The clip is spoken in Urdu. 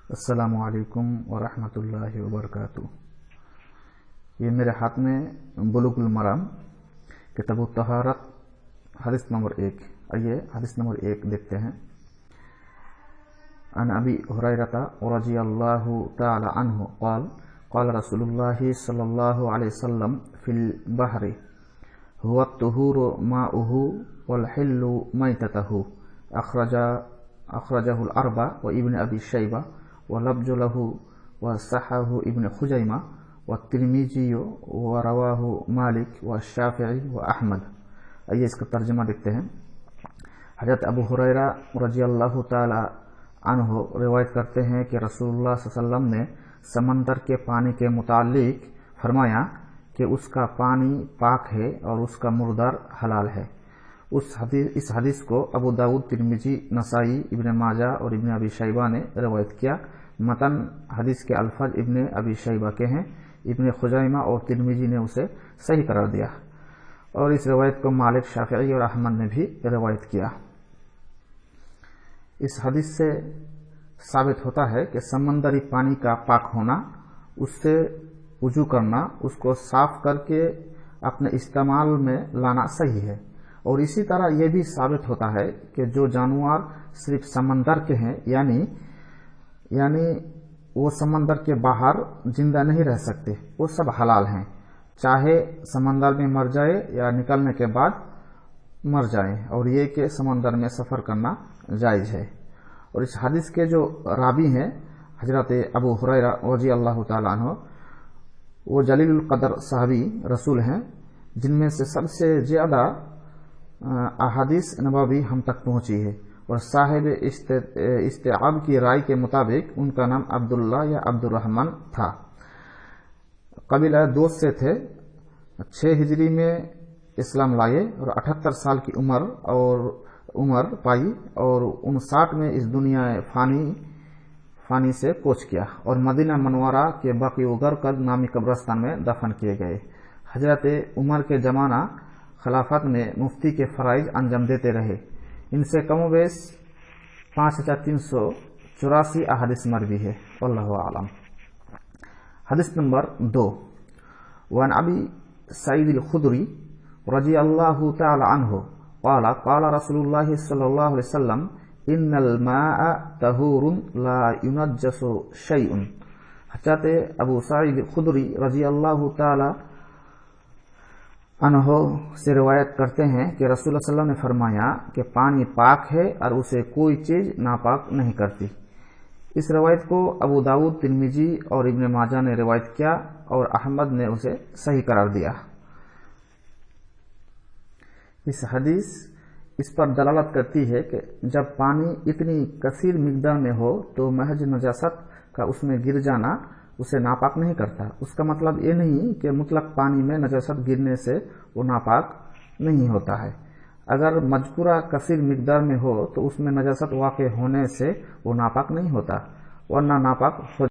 السلام علیکم ورحمۃ اللہ وبرکاتہ۔ یہ میرے ہاتھ میں بلوغ المرام کتاب الطہارت حدیث نمبر 1۔ آئیے حدیث نمبر 1 دیکھتے ہیں۔ عن ابی ہریرہ رضی اللہ تعالی عنہ قال قال رسول اللہ صلی اللہ علیہ وسلم فی البحر هو الطہور ماؤہ والحل میتتہ اخرجہ الاربع وابن ابی شیبہ ولفظ له وصححه ابن خزیمہ والترمذی ورواه مالک والشافعی واحمد۔ آئیے اس کا ترجمہ دیکھتے ہیں۔ حضرت ابو ہریرہ رضی اللہ تعالی عنہ روایت کرتے ہیں کہ رسول اللہ صلی اللہ علیہ وسلم نے سمندر کے پانی کے متعلق فرمایا کہ اس کا پانی پاک ہے اور اس کا مردار حلال ہے۔ اس حدیث کو ابو داؤد، ترمذی، نسائی، ابن ماجہ اور ابن ابی شیبہ نے روایت کیا۔ متن حدیث کے الفاظ ابن ابی شیبہ کے ہیں۔ ابن خزیمہ اور ترمذی نے اسے صحیح قرار دیا، اور اس روایت کو مالک، شافعی اور احمد نے بھی روایت کیا۔ اس حدیث سے ثابت ہوتا ہے کہ سمندری پانی کا پاک ہونا، اس سے وضو کرنا، اس کو صاف کر کے اپنے استعمال میں لانا صحیح ہے۔ اور اسی طرح یہ بھی ثابت ہوتا ہے کہ جو جانور صرف سمندر کے ہیں، یعنی وہ سمندر کے باہر زندہ نہیں رہ سکتے، وہ سب حلال ہیں، چاہے سمندر میں مر جائے یا نکلنے کے بعد مر جائیں، اور یہ کہ سمندر میں سفر کرنا جائز ہے۔ اور اس حدیث کے جو راوی ہیں حضرت ابو ہریرہ رضی اللہ تعالیٰ عنہ، وہ جلیل القدر صحابی رسول ہیں، جن میں سے سب سے زیادہ احادیث نبوی ہم تک پہنچی ہے، اور صاحب استیعاب کی رائے کے مطابق ان کا نام عبداللہ یا عبد الرحمن تھا۔ قبیلہ دوست سے تھے۔ 6 ہجری میں اسلام لائے اور 78 سال کی عمر پائی، اور 59 میں اس دنیا فانی سے کوچ کیا اور مدینہ منورہ کے بقیع غرقد نامی قبرستان میں دفن کیے گئے۔ حضرت عمر کے زمانہ خلافت میں مفتی کے فرائض انجام دیتے رہے۔ ان سے کم و بیش 5384 احادیث مروی ہے، واللہ اعلم۔ حدیث نمبر 2۔ وعن ابی سعید الخدری رضی اللہ تعالی عنہ قال قال رسول اللہ صلی اللہ علیہ وسلم ان الماء طہور لا ينجس شیء۔ حضرت ابو سعید خدری رضی اللہ تعالی عنہ سے روایت کرتے ہیں کہ رسول اللہ صلی اللہ علیہ وسلم نے فرمایا کہ پانی پاک ہے اور اسے کوئی چیز ناپاک نہیں کرتی۔ اس روایت کو ابو داؤد، ترمذی اور ابن ماجہ نے روایت کیا، اور احمد نے اسے صحیح قرار دیا۔ اس حدیث اس پر دلالت کرتی ہے کہ جب پانی اتنی کثیر مقدار میں ہو تو محض نجاست کا اس میں گر جانا اسے ناپاک نہیں کرتا۔ اس کا مطلب یہ نہیں کہ مطلق پانی میں نجاست گرنے سے وہ ناپاک نہیں ہوتا ہے۔ اگر مذکورہ کثیر مقدار میں ہو تو اس میں نجاست واقع ہونے سے وہ ناپاک نہیں ہوتا، ورنہ ناپاک ہو